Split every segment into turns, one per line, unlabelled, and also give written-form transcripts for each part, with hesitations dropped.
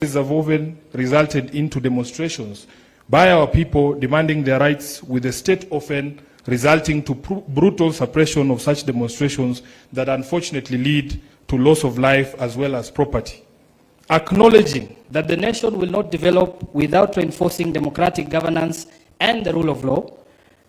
have often resulted into demonstrations by our people demanding their rights, with the state often resulting to brutal suppression of such demonstrations that unfortunately lead to loss of life as well as property. Acknowledging that the nation will not develop without reinforcing democratic governance and the rule of law,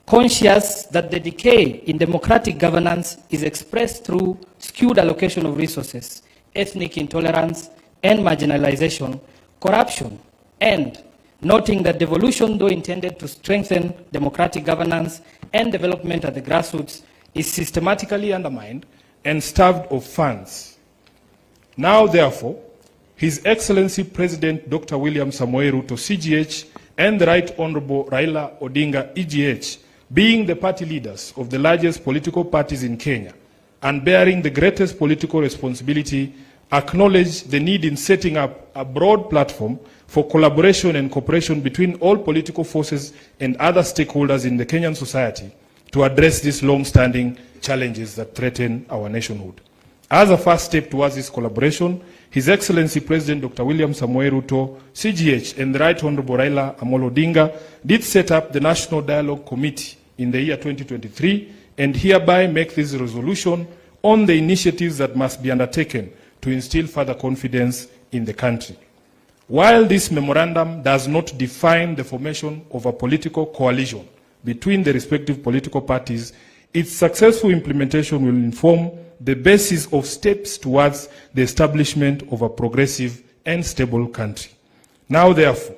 conscious that the decay in democratic governance is expressed through skewed allocation of resources, ethnic intolerance, and marginalization, corruption, and noting that devolution, though intended to strengthen democratic governance and development at the grassroots, is systematically undermined and starved of funds. Now, therefore, His Excellency President Dr. William Ruto, CGH, and the Right Honorable Raila Odinga, EGH, being the party leaders of the largest political parties in Kenya and bearing the greatest political responsibility, acknowledge the need in setting up a broad platform for collaboration and cooperation between all political forces and other stakeholders in the Kenyan society to address these long-standing challenges that threaten our nationhood. As a first step towards this collaboration, His Excellency President Dr. William Ruto, CGH, and the Right Honorable Raila Odinga did set up the National Dialogue Committee in the year 2023 and hereby make this resolution on the initiatives that must be undertaken to instill further confidence in the country. While this memorandum does not define the formation of a political coalition between the respective political parties, its successful implementation will inform the basis of steps towards the establishment of a progressive and stable country. Now, therefore,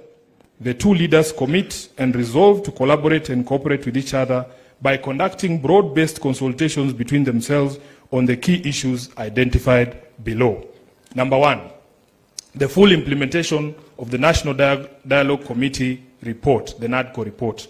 the two leaders commit and resolve to collaborate and cooperate with each other by conducting broad-based consultations between themselves on the key issues identified below. Number one, the full implementation of the National Dialogue Committee report, the NADCO report.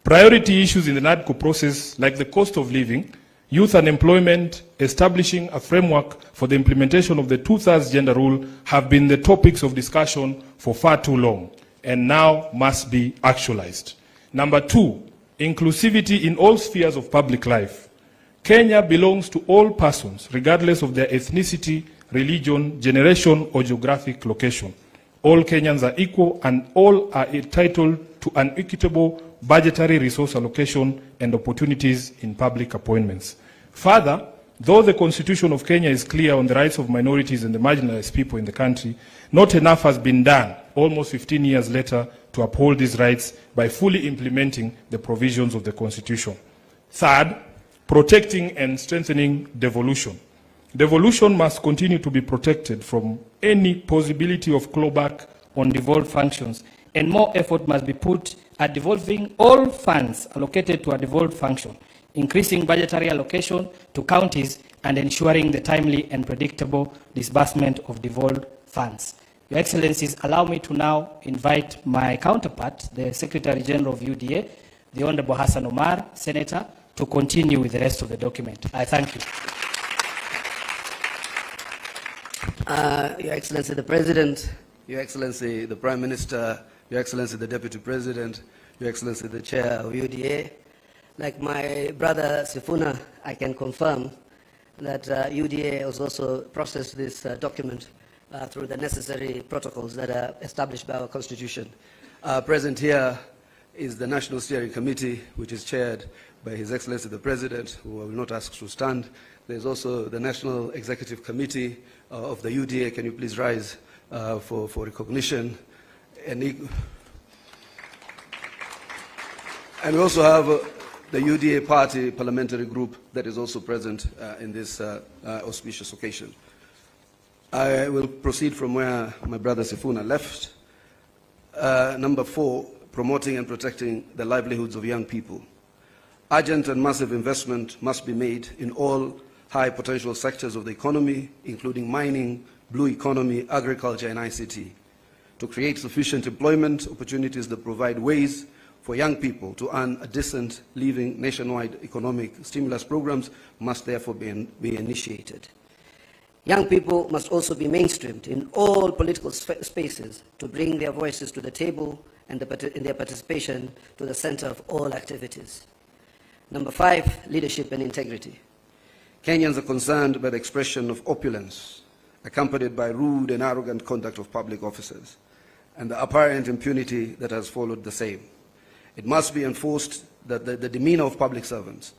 Priority issues in the NADCO process, like the cost of living, youth unemployment, establishing a framework for the implementation of the 2/3 gender rule, have been the topics of discussion for far too long and now must be actualized. Number two, inclusivity in all spheres of public life. Kenya belongs to all persons, regardless of their ethnicity, religion, generation, or geographic location. All Kenyans are equal and all are entitled to an equitable budgetary resource allocation and opportunities in public appointments. Further, though the Constitution of Kenya is clear on the rights of minorities and the marginalized people in the country, not enough has been done, almost 15 years later, to uphold these rights by fully implementing the provisions of the Constitution. Third, protecting and strengthening devolution. Devolution must continue to be protected from any possibility of clawback on devolved functions, and more effort must be put at devolving all funds allocated to a devolved function, increasing budgetary allocation to counties, and ensuring the timely and predictable disbursement of devolved funds. Your Excellencies, allow me to now invite my counterpart, the Secretary General of UDA, the Honorable Hassan Omar, Senator, to continue with the rest of the document. I thank you.
Your Excellency the President, Your Excellency the Prime Minister, Your Excellency the Deputy President, Your Excellency the Chair of UDA. Like my brother Sifuna, I can confirm that UDA has also processed this document through the necessary protocols that are established by our Constitution. Present here is the National Steering Committee, which is chaired by His Excellency the President, who I will not ask to stand. There's also the National Executive Committee of the UDA. Can you please rise for recognition? And we also have the UDA Party Parliamentary Group that is also present in this auspicious occasion. I will proceed from where my brother Sifuna left. Number 4, promoting and protecting the livelihoods of young people. Urgent and massive investment must be made in all high potential sectors of the economy, including mining, blue economy, agriculture, and ICT, to create sufficient employment opportunities that provide ways for young people to earn a decent living. Nationwide economic stimulus programs must therefore be initiated. Young people must also be mainstreamed in all political spaces to bring their voices to the table and their participation to the center of all activities. Number 5, leadership and integrity. Kenyans are concerned by the expression of opulence, accompanied by rude and arrogant conduct of public officers, and the apparent impunity that has followed the same. It must be enforced that the demeanor of public servants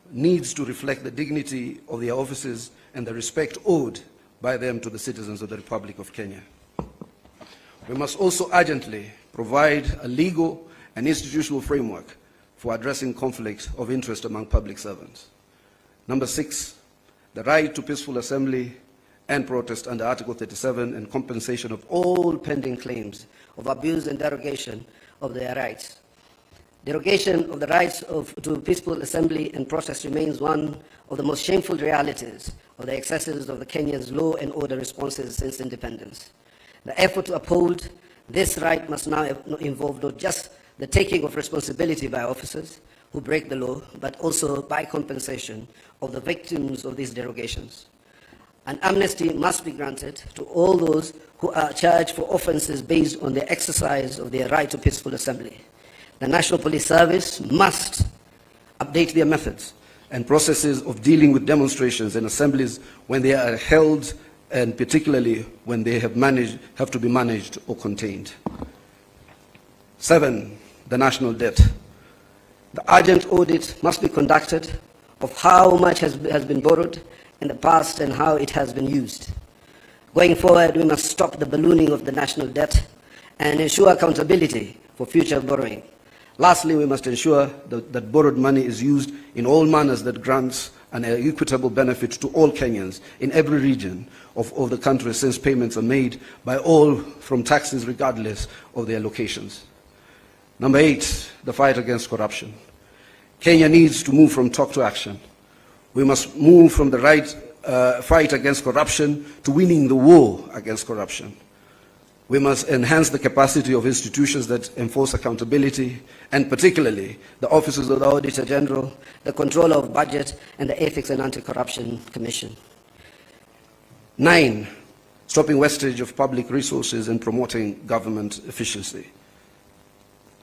needs to reflect the dignity of their offices and the respect owed by them to the citizens of the Republic of Kenya. We must also urgently provide a legal and institutional framework for addressing conflict of interest among public servants. Number 6, the right to peaceful assembly and protest under Article 37 and compensation of all pending claims of abuse and derogation of their rights. Derogation of the rights to peaceful assembly and protest remains one of the most shameful realities of the excesses of the Kenya's law and order responses since independence. The effort to uphold this right must now involve not just the taking of responsibility by officers who break the law, but also by compensation of the victims of these derogations. An amnesty must be granted to all those who are charged for offenses based on the exercise of their right to peaceful assembly. The National Police Service must update their methods and processes of dealing with demonstrations and assemblies when they are held, and particularly when they have to be managed or contained. 7, the national debt. The urgent audit must be conducted of how much has been borrowed in the past and how it has been used. Going forward, we must stop the ballooning of the national debt and ensure accountability for future borrowing. Lastly, we must ensure that borrowed money is used in all manners that grants an equitable benefit to all Kenyans in every region of the country, since payments are made by all from taxes regardless of their locations. Number 8, the fight against corruption. Kenya needs to move from talk to action. We must move from the fight against corruption to winning the war against corruption. We must enhance the capacity of institutions that enforce accountability, and particularly the offices of the Auditor General, the Controller of Budget, and the Ethics and Anti-Corruption Commission. 9, stopping wastage of public resources and promoting government efficiency.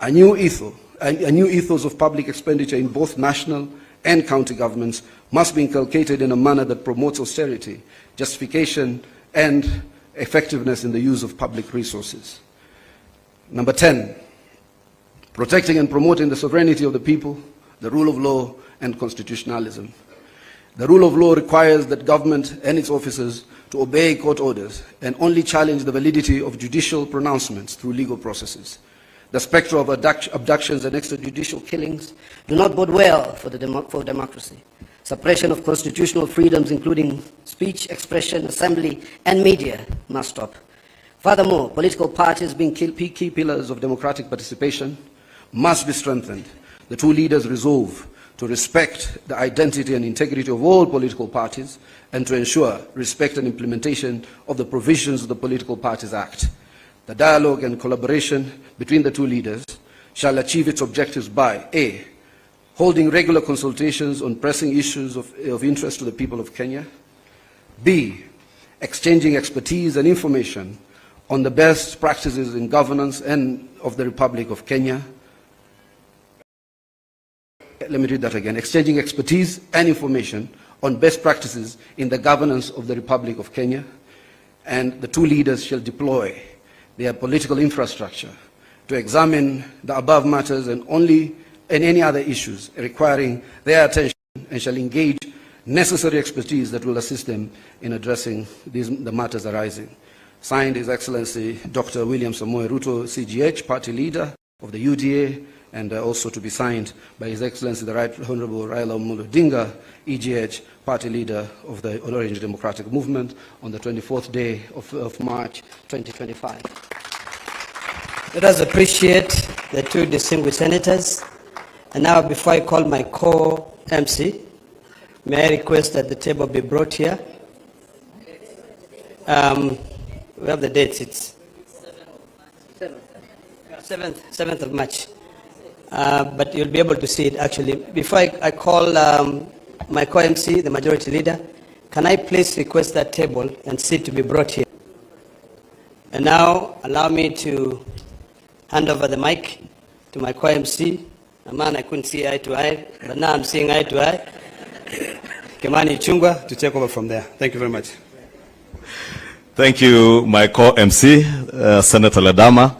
A new ethos of public expenditure in both national and county governments must be inculcated in a manner that promotes austerity, justification, and effectiveness in the use of public resources. Number 10, protecting and promoting the sovereignty of the people, the rule of law, and constitutionalism. The rule of law requires that government and its officers to obey court orders and only challenge the validity of judicial pronouncements through legal processes. The spectre of abductions and extrajudicial killings do not bode well for democracy. Suppression of constitutional freedoms, including speech, expression, assembly, and media, must stop. Furthermore, political parties, being key pillars of democratic participation, must be strengthened. The two leaders resolve to respect the identity and integrity of all political parties and to ensure respect and implementation of the provisions of the Political Parties Act. The dialogue and collaboration between the two leaders shall achieve its objectives by A, holding regular consultations on pressing issues of interest to the people of Kenya. B, exchanging expertise and information on the best practices in governance and of the Republic of Kenya. Let me read that again. Exchanging expertise and information on best practices in the governance of the Republic of Kenya. And the two leaders shall deploy their political infrastructure to examine the above matters and any other issues requiring their attention, and shall engage necessary expertise that will assist them in addressing the matters arising. Signed, His Excellency Dr. William Ruto, CGH, Party Leader of the UDA, and also to be signed by His Excellency the Right Honorable Raila Odinga, EGH, Party Leader of the Orange Democratic Movement, on the 24th day of March 2025.
Let us appreciate the two distinguished senators. And now, before I call my co-MC, may I request that the table be brought here? We have the dates. It's 7th of March. But you'll be able to see it actually. Before I call my co-MC, the Majority Leader, can I please request that table and seat to be brought here? And now, allow me to hand over the mic to my co-MC, a man I couldn't see eye to eye, but now I'm seeing eye to eye, Kimani Chungwa, to take over from there. Thank you very much.
Thank you, my co-MC, Senator Ledama.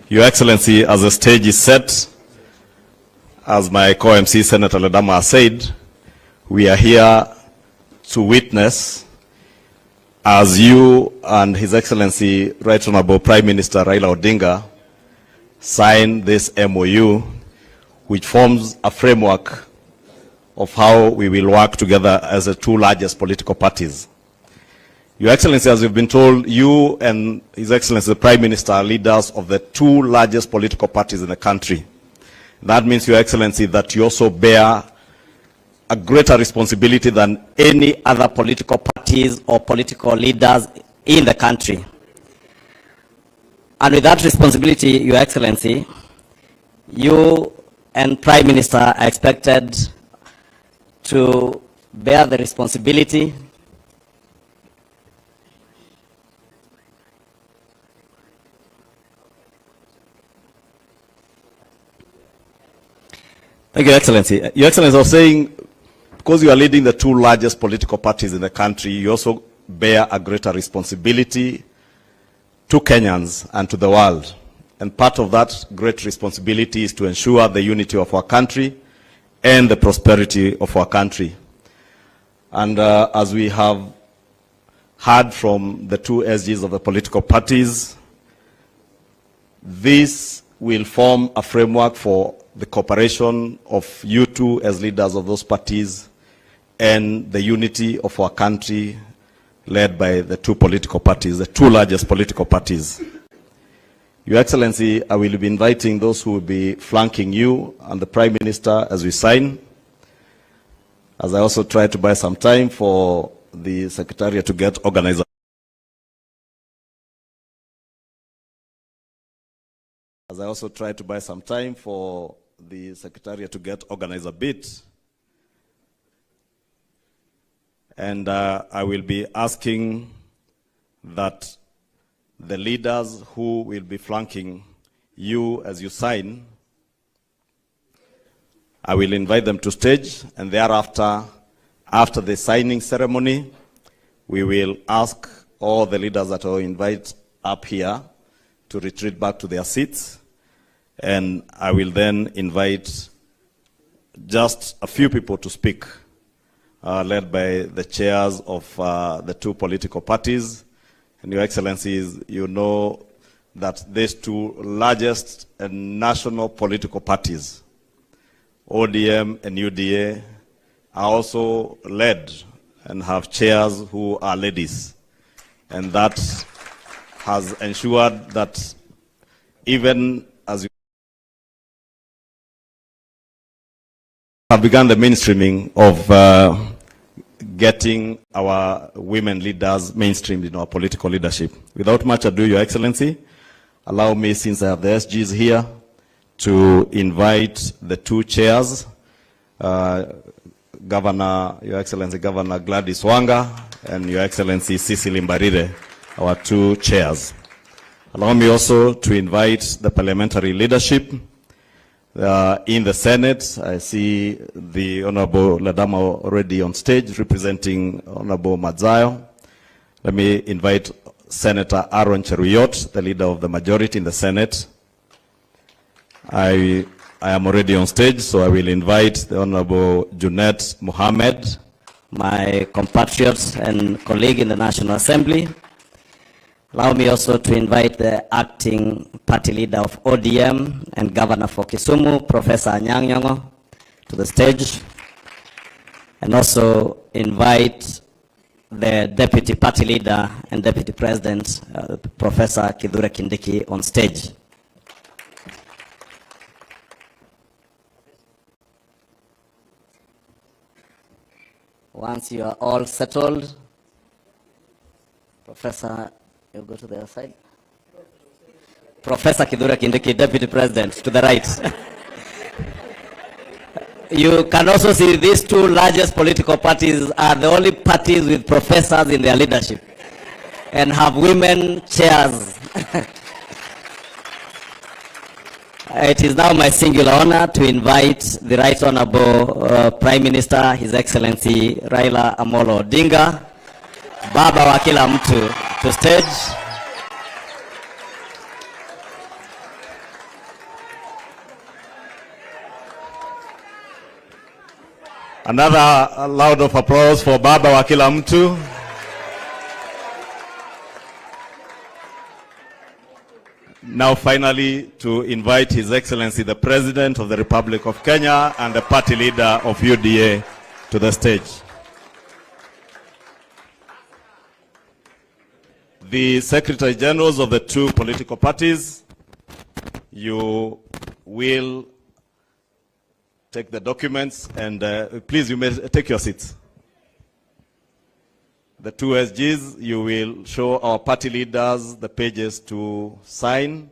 Your Excellency, as the stage is set, as my co-MC, Senator Ledama, has said, we are here to witness as you and His Excellency, Right Honorable Prime Minister Raila Odinga, sign this MOU, which forms a framework of how we will work together as the two largest political parties. Your Excellency, as we've been told, you and His Excellency the Prime Minister are leaders of the two largest political parties in the country. That means, Your Excellency, that you also bear a greater responsibility than any other political parties or political leaders in the country. And with that responsibility, Your Excellency, you and Prime Minister are expected to bear the responsibility Thank you, Excellency. Your Excellency, I was saying, because you are leading the two largest political parties in the country, you also bear a greater responsibility to Kenyans and to the world. And part of that great responsibility is to ensure the unity of our country and the prosperity of our country. And as we have heard from the two SGs of the political parties, this will form a framework for the cooperation of you two as leaders of those parties and the unity of our country led by the two political parties, the two largest political parties. Your Excellency, I will be inviting those who will be flanking you and the Prime Minister as we sign, as I also try to buy some time for the Secretariat to get organized. As I also try to buy some time for the Secretariat to get organized a bit. And I will be asking that the leaders who will be flanking you as you sign, I will invite them to stage, and thereafter, after the signing ceremony, we will ask all the leaders that I invite up here to retreat back to their seats. And I will then invite just a few people to speak, led by the chairs of the two political parties. And Your Excellencies, you know that these two largest and national political parties, ODM and UDA, are also led and have chairs who are ladies. And that has ensured that even as have begun the mainstreaming of getting our women leaders mainstreamed in our political leadership. Without much ado, Your Excellency, allow me, since I have the SGs here, to invite the two chairs, Governor, Your Excellency, Governor Gladys Wanga, and Your Excellency Cecily Mbarire, our two chairs. Allow me also to invite the parliamentary leadership. In the Senate, I see the Honorable Ledama already on stage representing Honorable Madzayo. Let me invite Senator Aaron Cheruyot, the leader of the majority in the Senate. I am already on stage, so I will invite the Honorable Junet Mohammed, my compatriot and colleague in the National Assembly. Allow me also to invite the acting party leader of ODM and governor for Kisumu, Professor Anyang' Nyong'o, to the stage. And also invite the deputy party leader and deputy president, Professor Kithure Kindiki, on stage. Once you are all settled, Professor, you go to the other side. Professor Kithure Kindiki, Deputy President, to the right. You can also see these two largest political parties are the only parties with professors in their leadership and have women chairs. It is now my singular honor to invite the Right Honorable Prime Minister, His Excellency Raila Amolo Odinga,
baba wa kila mtu to stage.
Another round of applause for baba wa kila mtu. Now finally to invite His Excellency the President of the Republic of Kenya and the party leader of UDA to the stage. The Secretary Generals of the two political parties, you will take the documents and please, you may take your seats. The two SGs, you will show our party leaders the pages to sign.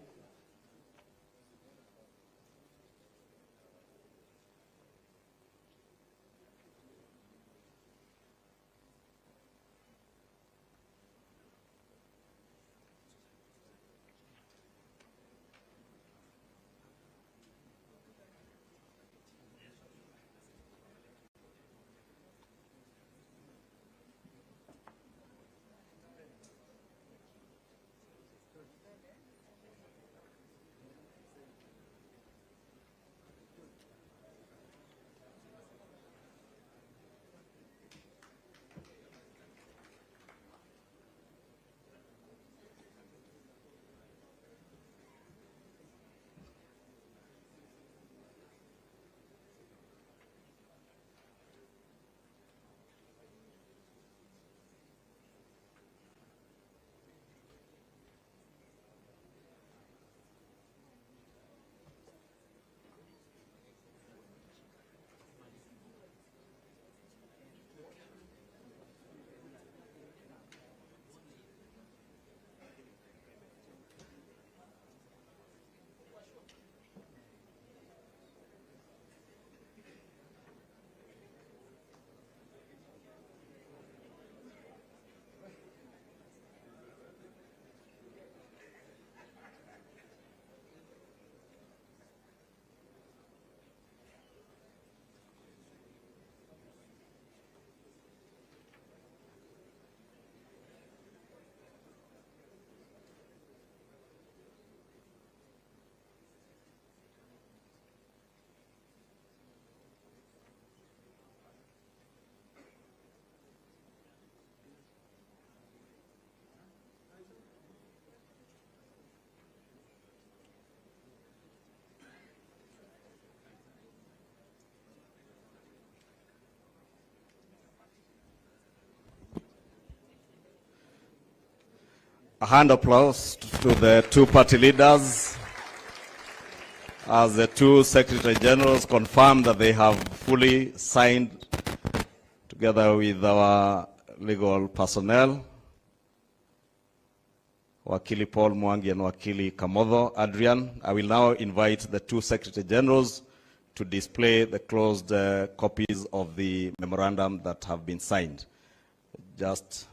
A hand applause to the two party leaders as the two Secretary Generals confirm that they have fully signed together with our legal personnel, Wakili Paul Mwangi and Wakili Kamodho Adrian. I will now invite the two Secretary Generals to display the closed copies of the memorandum that have been signed. Just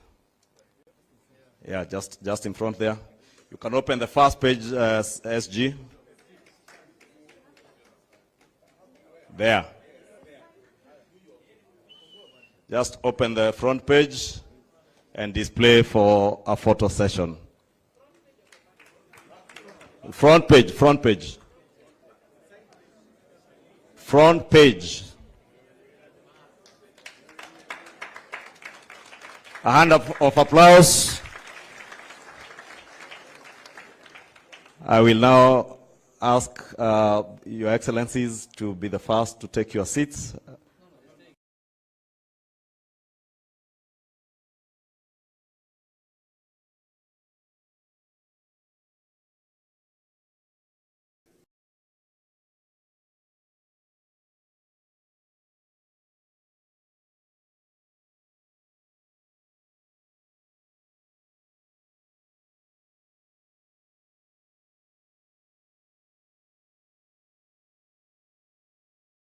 in front there. You can open the first page, SG. There. Just open the front page and display for a photo session. Front page, front page. Front page. A hand of applause. I will now ask Your Excellencies to be the first to take your seats.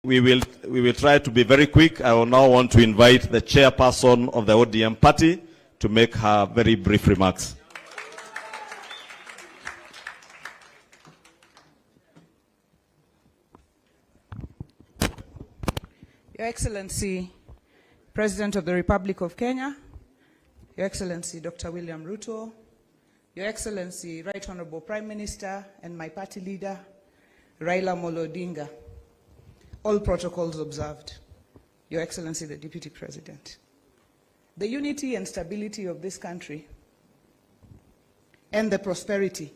We will try to be very quick. I will now want to invite the chairperson of the ODM party to make her very brief remarks.
Your Excellency, President of the Republic of Kenya, Your Excellency Dr. William Ruto, Your Excellency Right Honorable Prime Minister and my party leader, Raila Odinga, all protocols observed. Your Excellency the Deputy President. The unity and stability of this country and the prosperity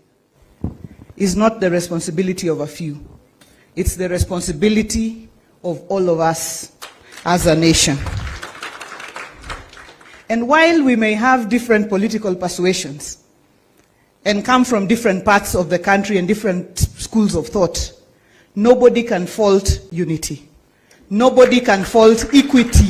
is not the responsibility of a few. It's the responsibility of all of us as a nation. And while we may have different political persuasions and come from different parts of the country and different schools of thought, nobody can fault unity. Nobody can fault equity.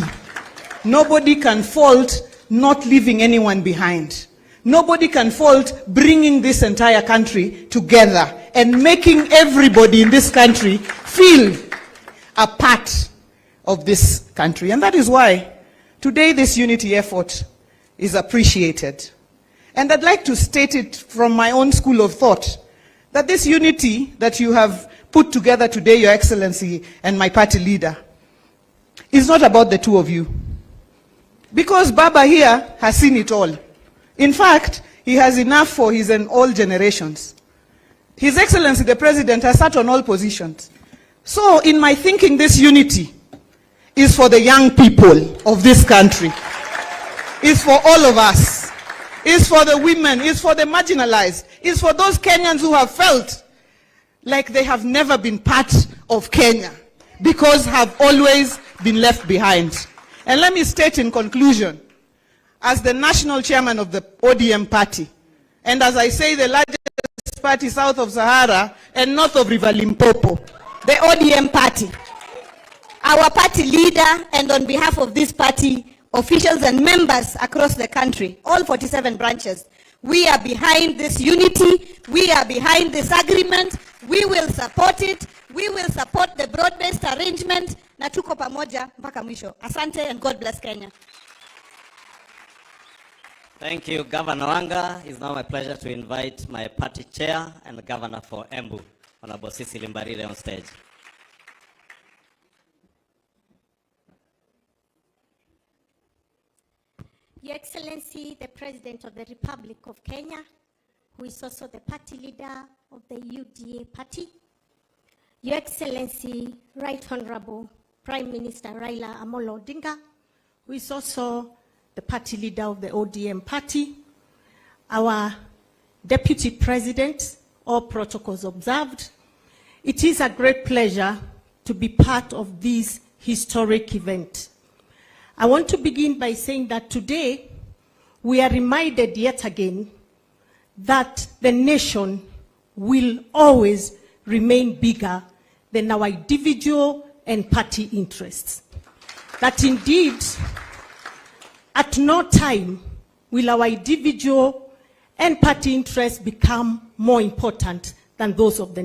Nobody can fault not leaving anyone behind. Nobody can fault bringing this entire country together and making everybody in this country feel a part of this country. And that is why today this unity effort is appreciated. And I'd like to state it from my own school of thought, that this unity that you have put together today, Your Excellency and my party leader, is not about the two of you. Because Baba here has seen it all. In fact, he has enough for his and all generations. His Excellency the President has sat on all positions. So in my thinking, this unity is for the young people of this country. It's for all of us. It's for the women. It's for the marginalized. It's for those Kenyans who have felt like they have never been part of Kenya because have always been left behind. And let me state in conclusion, as the national chairman of the ODM party, and as I say, the largest party south of Sahara and north of River Limpopo,
the ODM party, our party leader, and on behalf of this party, officials and members across the country, all 47 branches, we are behind this unity, we are behind this agreement, we will support it, we will support the broad-based arrangement, na tuko pamoja mpaka mwisho. Asante and God bless Kenya.
Thank you, Governor Wanga. It's now my pleasure to invite my party chair and the governor for Embu, Honorable Cecily Mbarire, on stage.
Your Excellency, the President of the Republic of Kenya, who is also the party leader of the UDA party, Your Excellency, Right Honorable Prime Minister Raila Odinga, who is also the party leader of the ODM party, our Deputy President, all protocols observed. It is a great pleasure to be part of this historic event. I want to begin by saying that today we are reminded yet again that the nation will always remain bigger than our individual and party interests. That indeed, at no time will our individual and party interests become more important than those of the